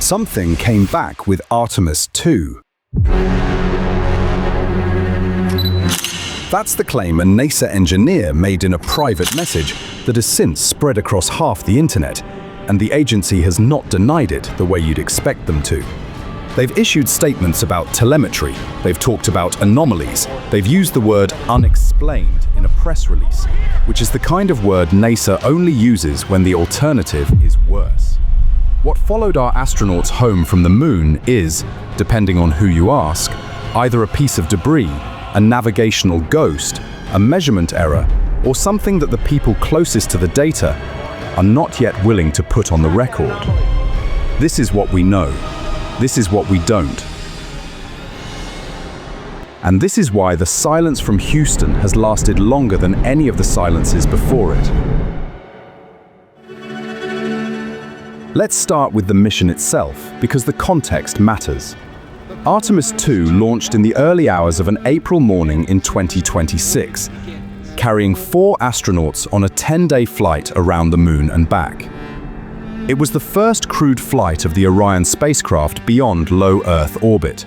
Something came back with Artemis II. That's the claim a NASA engineer made in a private message that has since spread across half the internet, and the agency has not denied it the way you'd expect them to. They've issued statements about telemetry, they've talked about anomalies, they've used the word unexplained in a press release, which is the kind of word NASA only uses when the alternative is worse. What followed our astronauts home from the moon is, depending on who you ask, either a piece of debris, a navigational ghost, a measurement error, or something that the people closest to the data are not yet willing to put on the record. This is what we know. This is what we don't. And this is why the silence from Houston has lasted longer than any of the silences before it. Let's start with the mission itself, because the context matters. Artemis II launched in the early hours of an April morning in 2026, carrying 4 astronauts on a 10-day flight around the moon and back. It was the first crewed flight of the Orion spacecraft beyond low Earth orbit.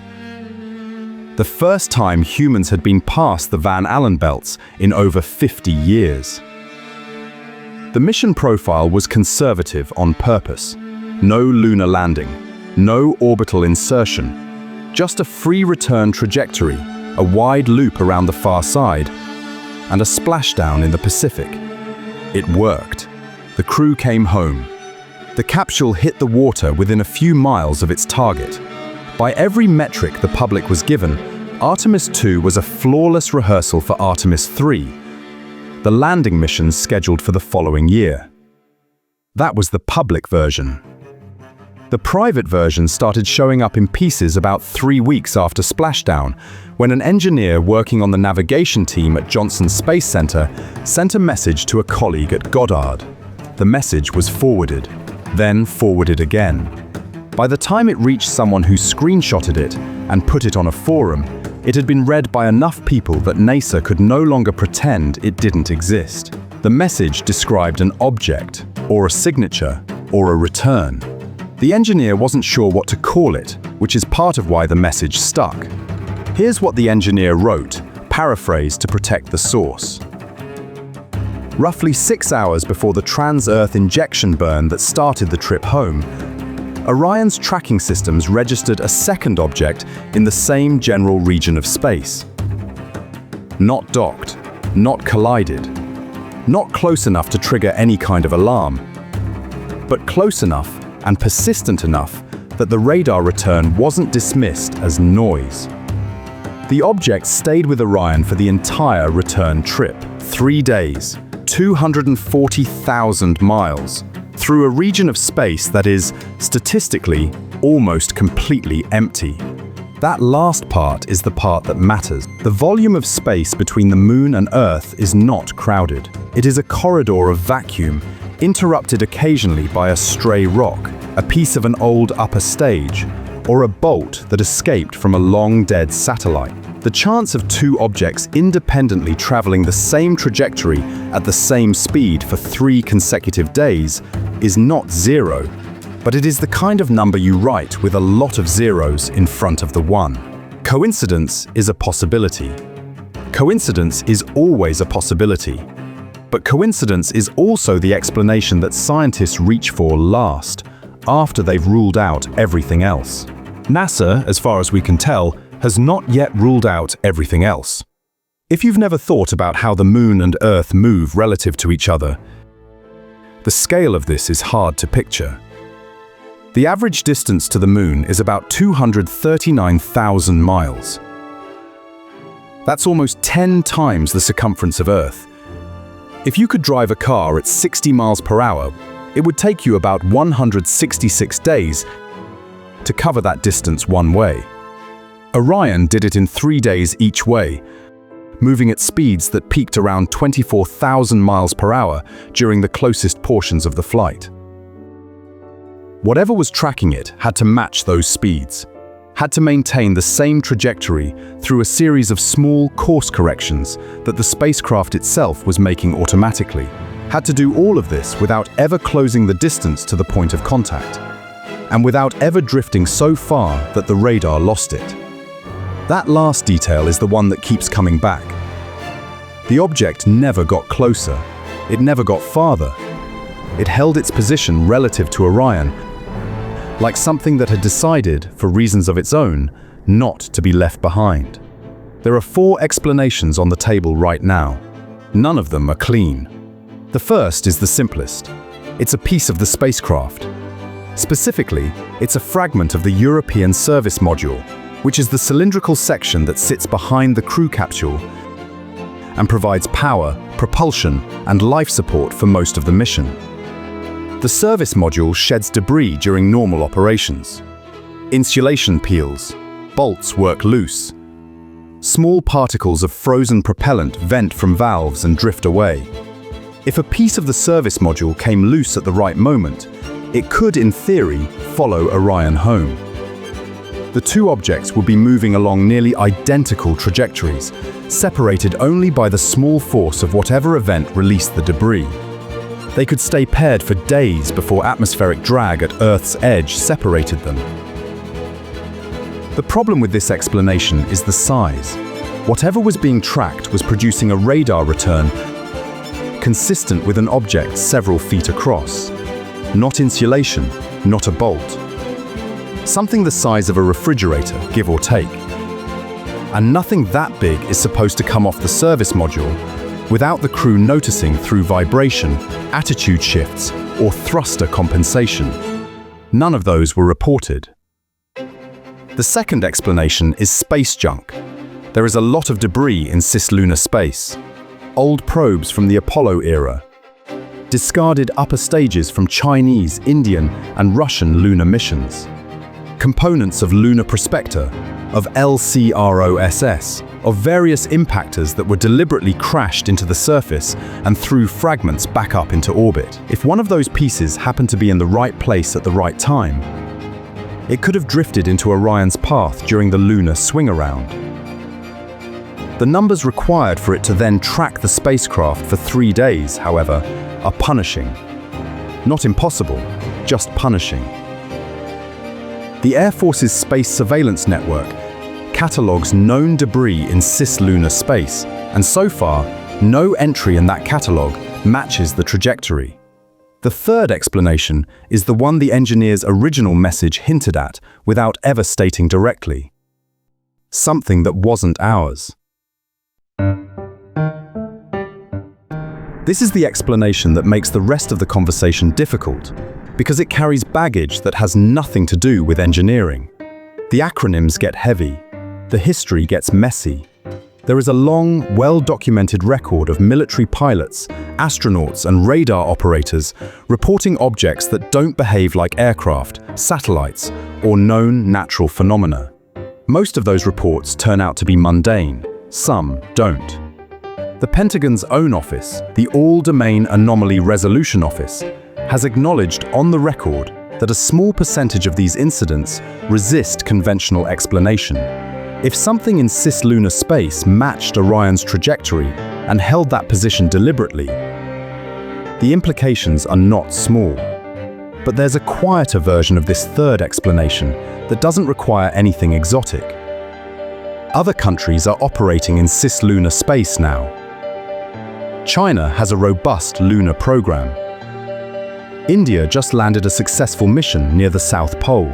The first time humans had been past the Van Allen belts in over 50 years. The mission profile was conservative on purpose. No lunar landing, no orbital insertion, just a free return trajectory, a wide loop around the far side, and a splashdown in the Pacific. It worked. The crew came home. The capsule hit the water within a few miles of its target. By every metric the public was given, Artemis II was a flawless rehearsal for Artemis III, the landing missions scheduled for the following year. That was the public version. The private version started showing up in pieces about 3 weeks after splashdown, when an engineer working on the navigation team at Johnson Space Center sent a message to a colleague at Goddard. The message was forwarded, then forwarded again. By the time it reached someone who screenshotted it and put it on a forum, it had been read by enough people that NASA could no longer pretend it didn't exist. The message described an object, or a signature, or a return. The engineer wasn't sure what to call it, which is part of why the message stuck. Here's what the engineer wrote, paraphrased to protect the source. Roughly 6 hours before the trans-Earth injection burn that started the trip home, Orion's tracking systems registered a second object in the same general region of space. Not docked, not collided, not close enough to trigger any kind of alarm, but close enough and persistent enough that the radar return wasn't dismissed as noise. The object stayed with Orion for the entire return trip, 3 days, 240,000 miles, through a region of space that is, statistically, almost completely empty. That last part is the part that matters. The volume of space between the Moon and Earth is not crowded. It is a corridor of vacuum, interrupted occasionally by a stray rock, a piece of an old upper stage, or a bolt that escaped from a long-dead satellite. The chance of 2 objects independently traveling the same trajectory at the same speed for 3 consecutive days is not 0, but it is the kind of number you write with a lot of zeros in front of the 1. Coincidence is a possibility. Coincidence is always a possibility. But coincidence is also the explanation that scientists reach for last, after they've ruled out everything else. NASA, as far as we can tell, has not yet ruled out everything else. If you've never thought about how the Moon and Earth move relative to each other, the scale of this is hard to picture. The average distance to the Moon is about 239,000 miles. That's almost 10 times the circumference of Earth. If you could drive a car at 60 miles per hour, it would take you about 166 days to cover that distance one way. Orion did it in 3 days each way, moving at speeds that peaked around 24,000 miles per hour during the closest portions of the flight. Whatever was tracking it had to match those speeds, had to maintain the same trajectory through a series of small course corrections that the spacecraft itself was making automatically, had to do all of this without ever closing the distance to the point of contact. and without ever drifting so far that the radar lost it. That last detail is the one that keeps coming back. The object never got closer. It never got farther. It held its position relative to Orion, like something that had decided, for reasons of its own, not to be left behind. There are 4 explanations on the table right now. None of them are clean. The first is the simplest. It's a piece of the spacecraft. Specifically, it's a fragment of the European service module, which is the cylindrical section that sits behind the crew capsule and provides power, propulsion, and life support for most of the mission. The service module sheds debris during normal operations. Insulation peels, bolts work loose. Small particles of frozen propellant vent from valves and drift away. If a piece of the service module came loose at the right moment, it could, in theory, follow Orion home. The 2 objects would be moving along nearly identical trajectories, separated only by the small force of whatever event released the debris. They could stay paired for days before atmospheric drag at Earth's edge separated them. The problem with this explanation is the size. Whatever was being tracked was producing a radar return consistent with an object several feet across. Not insulation, not a bolt. Something the size of a refrigerator, give or take. And nothing that big is supposed to come off the service module without the crew noticing through vibration, attitude shifts, or thruster compensation. None of those were reported. The second explanation is space junk. There is a lot of debris in cislunar space. Old probes from the Apollo era. Discarded upper stages from Chinese, Indian, and Russian lunar missions. Components of lunar prospector, of LCROSS, of various impactors that were deliberately crashed into the surface and threw fragments back up into orbit. If one of those pieces happened to be in the right place at the right time, it could have drifted into Orion's path during the lunar swing-around. The numbers required for it to then track the spacecraft for 3 days, however, are punishing. Not impossible, just punishing. The Air Force's Space Surveillance Network catalogues known debris in cislunar space, and so far, no entry in that catalogue matches the trajectory. The third explanation is the one the engineer's original message hinted at without ever stating directly. Something that wasn't ours. This is the explanation that makes the rest of the conversation difficult, because it carries baggage that has nothing to do with engineering. The acronyms get heavy. The history gets messy. There is a long, well-documented record of military pilots, astronauts, and radar operators reporting objects that don't behave like aircraft, satellites, or known natural phenomena. Most of those reports turn out to be mundane. Some don't. The Pentagon's own office, the All-Domain Anomaly Resolution Office, has acknowledged on the record that a small percentage of these incidents resist conventional explanation. If something in cislunar space matched Orion's trajectory and held that position deliberately, the implications are not small. But there's a quieter version of this third explanation that doesn't require anything exotic. Other countries are operating in cislunar space now. China has a robust lunar program. India just landed a successful mission near the South Pole.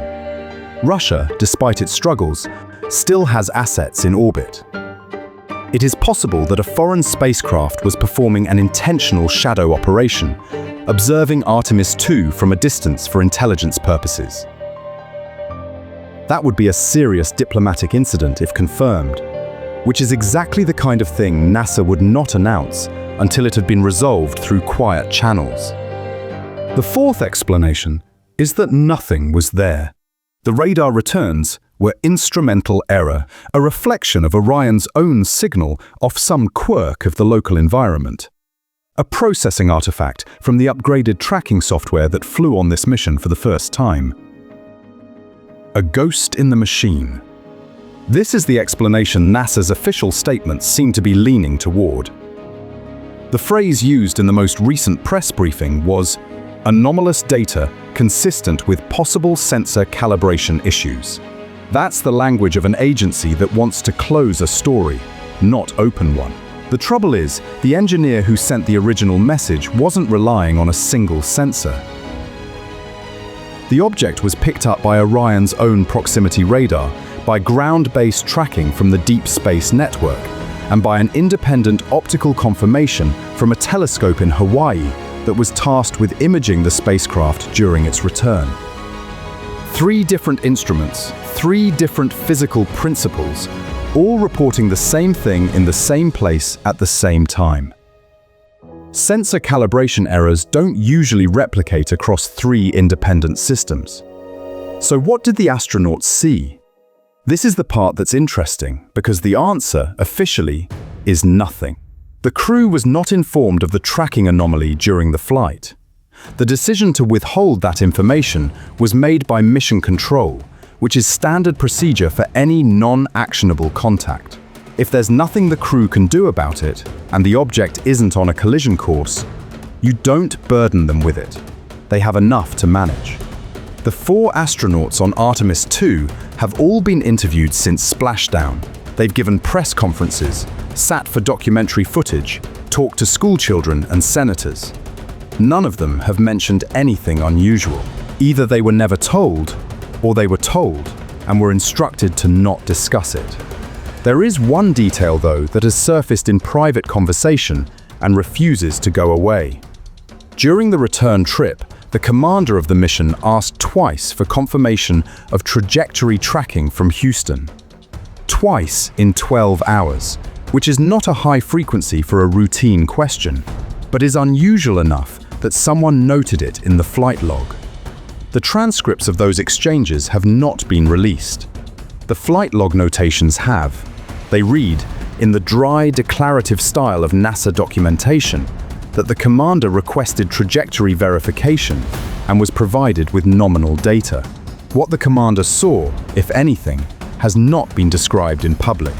Russia, despite its struggles, still has assets in orbit. It is possible that a foreign spacecraft was performing an intentional shadow operation, observing Artemis II from a distance for intelligence purposes. That would be a serious diplomatic incident if confirmed, which is exactly the kind of thing NASA would not announce until it had been resolved through quiet channels. The fourth explanation is that nothing was there. The radar returns were instrumental error, a reflection of Orion's own signal off some quirk of the local environment. A processing artifact from the upgraded tracking software that flew on this mission for the first time. A ghost in the machine. This is the explanation NASA's official statements seem to be leaning toward. The phrase used in the most recent press briefing was, "Anomalous data consistent with possible sensor calibration issues. That's the language of an agency that wants to close a story, not open one. The trouble is, the engineer who sent the original message wasn't relying on a single sensor. The object was picked up by Orion's own proximity radar, by ground-based tracking from the Deep Space Network, and by an independent optical confirmation from a telescope in Hawaii that was tasked with imaging the spacecraft during its return. 3 different instruments, 3 different physical principles, all reporting the same thing in the same place at the same time. Sensor calibration errors don't usually replicate across 3 independent systems. So what did the astronauts see? This is the part that's interesting, because the answer, officially, is nothing. The crew was not informed of the tracking anomaly during the flight. The decision to withhold that information was made by Mission Control, which is standard procedure for any non-actionable contact. If there's nothing the crew can do about it, and the object isn't on a collision course, you don't burden them with it. They have enough to manage. The 4 astronauts on Artemis II have all been interviewed since splashdown. They've given press conferences, sat for documentary footage, talked to schoolchildren and senators. None of them have mentioned anything unusual. Either they were never told, or they were told and were instructed to not discuss it. There is one detail, though, that has surfaced in private conversation and refuses to go away. During the return trip, the commander of the mission asked twice for confirmation of trajectory tracking from Houston. Twice in 12 hours, which is not a high frequency for a routine question, but is unusual enough that someone noted it in the flight log. The transcripts of those exchanges have not been released. The flight log notations have. They read, in the dry, declarative style of NASA documentation, that the commander requested trajectory verification and was provided with nominal data. What the commander saw, if anything, has not been described in public.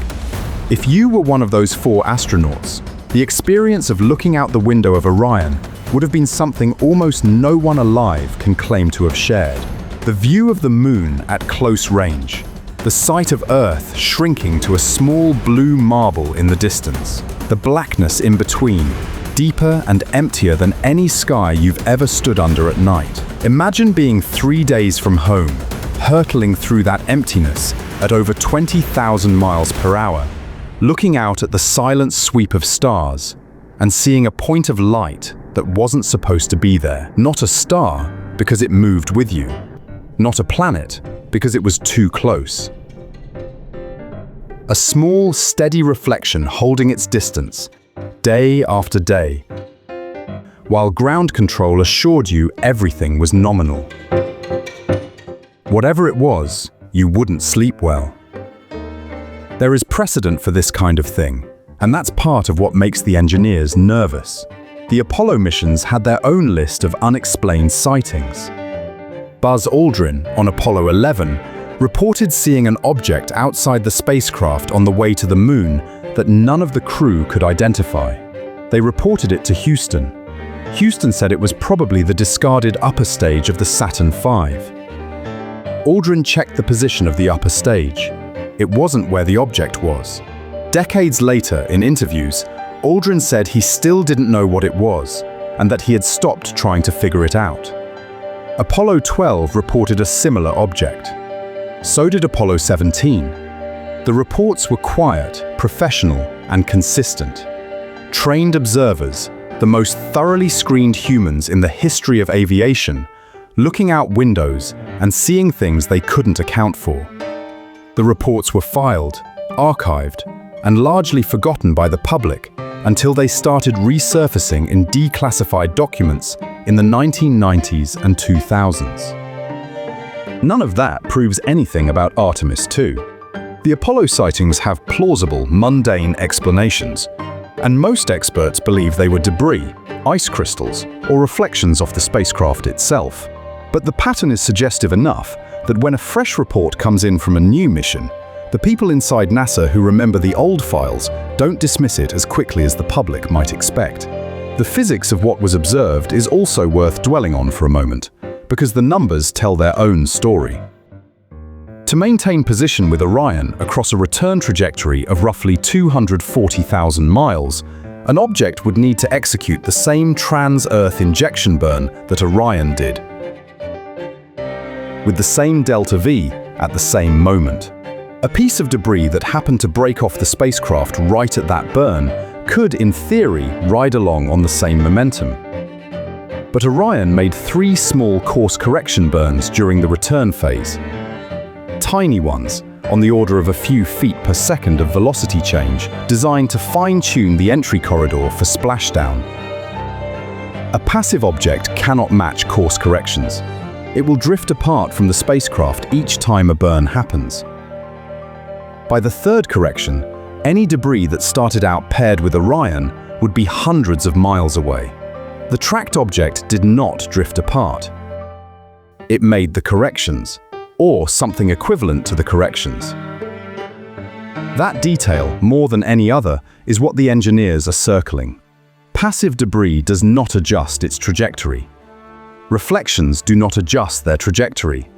If you were one of those 4 astronauts, the experience of looking out the window of Orion would have been something almost no one alive can claim to have shared. The view of the moon at close range, the sight of Earth shrinking to a small blue marble in the distance, the blackness in between, deeper and emptier than any sky you've ever stood under at night. Imagine being 3 days from home, hurtling through that emptiness at over 20,000 miles per hour, looking out at the silent sweep of stars and seeing a point of light that wasn't supposed to be there. Not a star, because it moved with you. Not a planet, because it was too close. A small, steady reflection holding its distance, day after day, while ground control assured you everything was nominal. Whatever it was, you wouldn't sleep well. There is precedent for this kind of thing, and that's part of what makes the engineers nervous. The Apollo missions had their own list of unexplained sightings. Buzz Aldrin, on Apollo 11, reported seeing an object outside the spacecraft on the way to the moon that none of the crew could identify. They reported it to Houston. Houston said it was probably the discarded upper stage of the Saturn V. Aldrin checked the position of the upper stage. It wasn't where the object was. Decades later, in interviews, Aldrin said he still didn't know what it was, and that he had stopped trying to figure it out. Apollo 12 reported a similar object. So did Apollo 17. The reports were quiet, professional, and consistent. Trained observers, the most thoroughly screened humans in the history of aviation, looking out windows and seeing things they couldn't account for. The reports were filed, archived, and largely forgotten by the public until they started resurfacing in declassified documents in the 1990s and 2000s. None of that proves anything about Artemis II. The Apollo sightings have plausible, mundane explanations, and most experts believe they were debris, ice crystals, or reflections off the spacecraft itself. But the pattern is suggestive enough that when a fresh report comes in from a new mission, the people inside NASA who remember the old files don't dismiss it as quickly as the public might expect. The physics of what was observed is also worth dwelling on for a moment, because the numbers tell their own story. To maintain position with Orion across a return trajectory of roughly 240,000 miles, an object would need to execute the same trans-Earth injection burn that Orion did, with the same delta V at the same moment. A piece of debris that happened to break off the spacecraft right at that burn could, in theory, ride along on the same momentum. But Orion made 3 small course correction burns during the return phase. Tiny ones, on the order of a few feet per second of velocity change, designed to fine-tune the entry corridor for splashdown. A passive object cannot match course corrections. It will drift apart from the spacecraft each time a burn happens. By the third correction, any debris that started out paired with Orion would be hundreds of miles away. The tracked object did not drift apart. It made the corrections, or something equivalent to the corrections. That detail, more than any other, is what the engineers are circling. Passive debris does not adjust its trajectory. Reflections do not adjust their trajectory.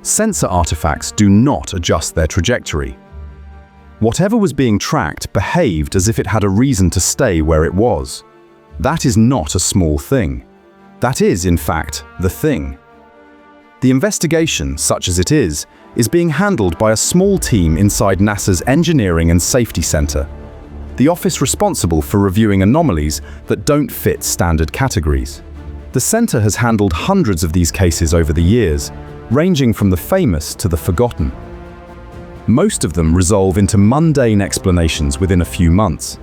Sensor artifacts do not adjust their trajectory. Whatever was being tracked behaved as if it had a reason to stay where it was. That is not a small thing. That is, in fact, the thing. The investigation, such as it is being handled by a small team inside NASA's Engineering and Safety Center, the office responsible for reviewing anomalies that don't fit standard categories. The center has handled hundreds of these cases over the years, ranging from the famous to the forgotten. Most of them resolve into mundane explanations within a few months.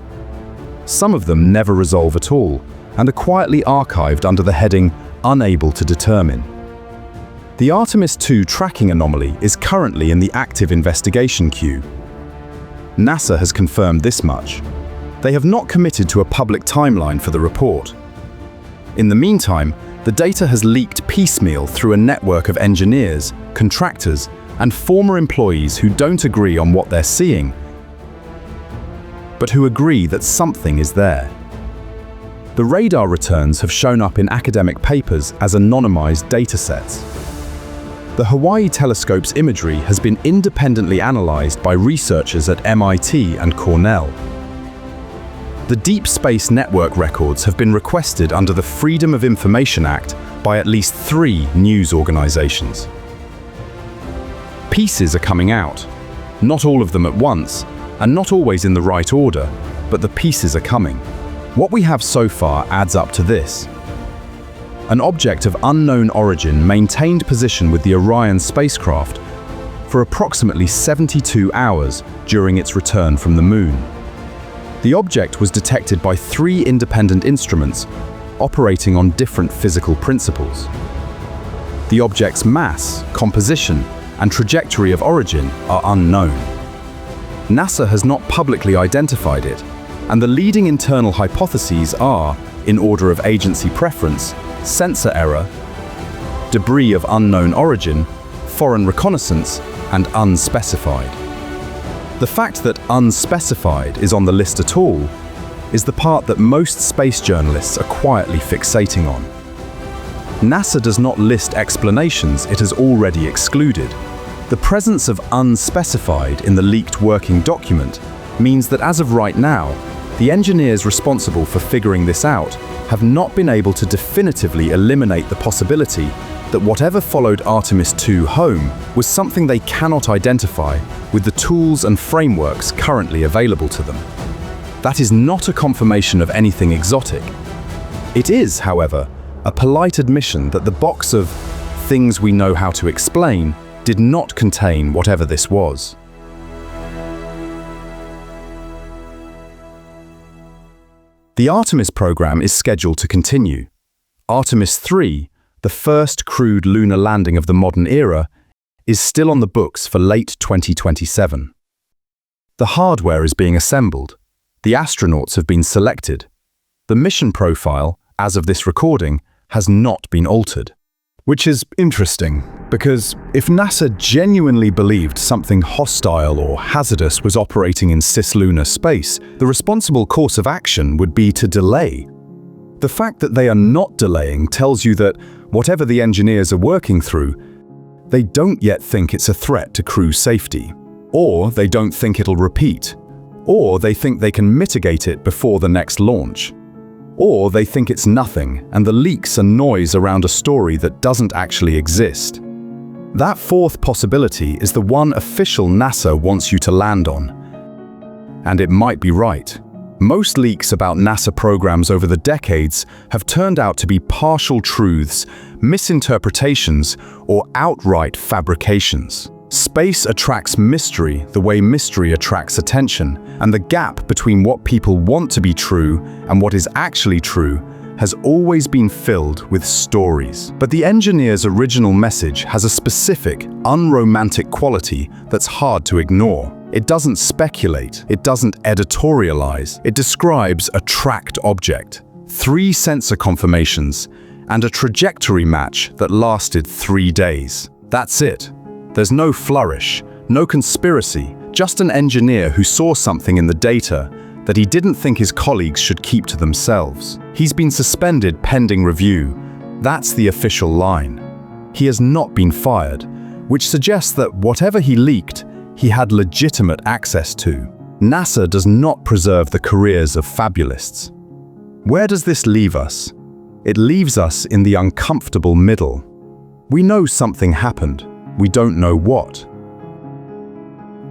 Some of them never resolve at all and are quietly archived under the heading "Unable to determine." The Artemis II tracking anomaly is currently in the active investigation queue. NASA has confirmed this much. They have not committed to a public timeline for the report. In the meantime, the data has leaked piecemeal through a network of engineers, contractors, and former employees who don't agree on what they're seeing, but who agree that something is there. The radar returns have shown up in academic papers as anonymized datasets. The Hawaii telescope's imagery has been independently analyzed by researchers at MIT and Cornell. The Deep Space Network records have been requested under the Freedom of Information Act by at least 3 news organizations. Pieces are coming out, not all of them at once, and not always in the right order, but the pieces are coming. What we have so far adds up to this. An object of unknown origin maintained position with the Orion spacecraft for approximately 72 hours during its return from the Moon. The object was detected by 3 independent instruments operating on different physical principles. The object's mass, composition, and trajectory of origin are unknown. NASA has not publicly identified it, and the leading internal hypotheses are, in order of agency preference, sensor error, debris of unknown origin, foreign reconnaissance, and unspecified. The fact that unspecified is on the list at all is the part that most space journalists are quietly fixating on. NASA does not list explanations it has already excluded. The presence of unspecified in the leaked working document means that as of right now, the engineers responsible for figuring this out have not been able to definitively eliminate the possibility that whatever followed Artemis II home was something they cannot identify with the tools and frameworks currently available to them. That is not a confirmation of anything exotic. It is, however, a polite admission that the box of things we know how to explain did not contain whatever this was. The Artemis program is scheduled to continue. Artemis III, the first crewed lunar landing of the modern era, is still on the books for late 2027. The hardware is being assembled. The astronauts have been selected. The mission profile, as of this recording, has not been altered. Which is interesting, because if NASA genuinely believed something hostile or hazardous was operating in cislunar space, the responsible course of action would be to delay. The fact that they are not delaying tells you that whatever the engineers are working through, they don't yet think it's a threat to crew safety. Or they don't think it'll repeat. Or they think they can mitigate it before the next launch. Or they think it's nothing and the leaks are noise around a story that doesn't actually exist. That fourth possibility is the one official NASA wants you to land on. And it might be right. Most leaks about NASA programs over the decades have turned out to be partial truths, misinterpretations, or outright fabrications. Space attracts mystery the way mystery attracts attention, and the gap between what people want to be true and what is actually true has always been filled with stories. But the engineer's original message has a specific, unromantic quality that's hard to ignore. It doesn't speculate, it doesn't editorialize, it describes a tracked object, 3 sensor confirmations, and a trajectory match that lasted 3 days. That's it. There's no flourish, no conspiracy, just an engineer who saw something in the data that he didn't think his colleagues should keep to themselves. He's been suspended pending review. That's the official line. He has not been fired, which suggests that whatever he leaked, he had legitimate access to. NASA does not preserve the careers of fabulists. Where does this leave us? It leaves us in the uncomfortable middle. We know something happened. We don't know what.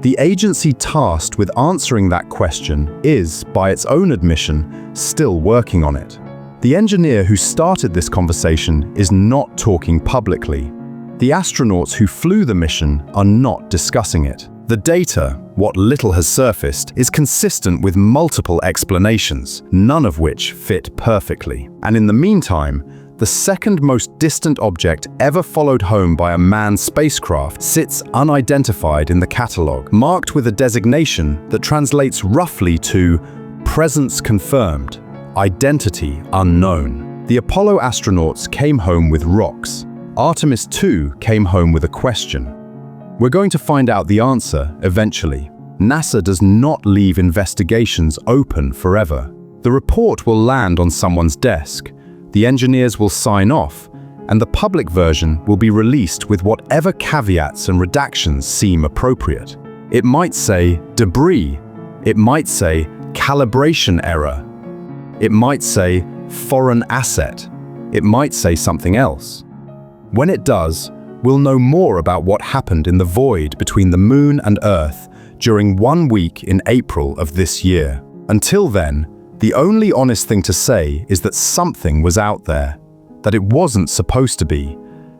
The agency tasked with answering that question is, by its own admission, still working on it. The engineer who started this conversation is not talking publicly. The astronauts who flew the mission are not discussing it. The data, what little has surfaced, is consistent with multiple explanations, none of which fit perfectly. And in the meantime, the second most distant object ever followed home by a manned spacecraft sits unidentified in the catalogue, marked with a designation that translates roughly to presence confirmed, identity unknown. The Apollo astronauts came home with rocks. Artemis II came home with a question. We're going to find out the answer eventually. NASA does not leave investigations open forever. The report will land on someone's desk. The engineers will sign off, and the public version will be released with whatever caveats and redactions seem appropriate. It might say debris. It might say calibration error. It might say foreign asset. It might say something else. When it does, we'll know more about what happened in the void between the Moon and Earth during 1 week in April of this year. Until then, the only honest thing to say is that something was out there, that it wasn't supposed to be,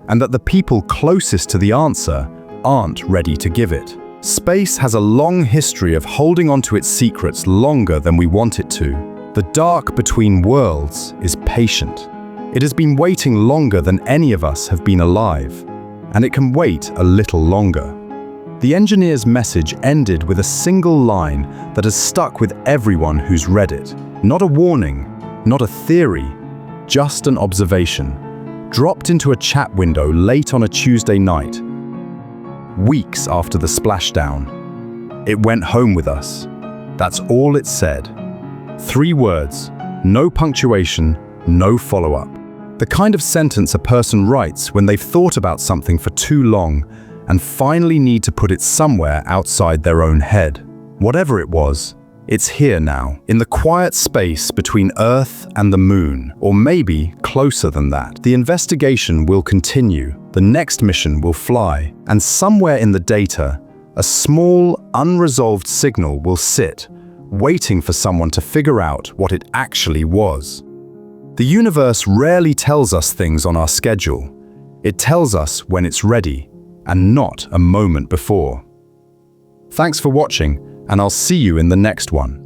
and that the people closest to the answer aren't ready to give it. Space has a long history of holding onto its secrets longer than we want it to. The dark between worlds is patient. It has been waiting longer than any of us have been alive, and it can wait a little longer. The engineer's message ended with a single line that has stuck with everyone who's read it. Not a warning, not a theory, just an observation, dropped into a chat window late on a Tuesday night, weeks after the splashdown. It went home with us. That's all it said. 3 words, no punctuation, no follow-up. The kind of sentence a person writes when they've thought about something for too long and finally need to put it somewhere outside their own head. Whatever it was, it's here now, in the quiet space between Earth and the Moon, or maybe closer than that. The investigation will continue, the next mission will fly, and somewhere in the data, a small, unresolved signal will sit, waiting for someone to figure out what it actually was. The universe rarely tells us things on our schedule. It tells us when it's ready, and not a moment before. Thanks for watching, and I'll see you in the next one.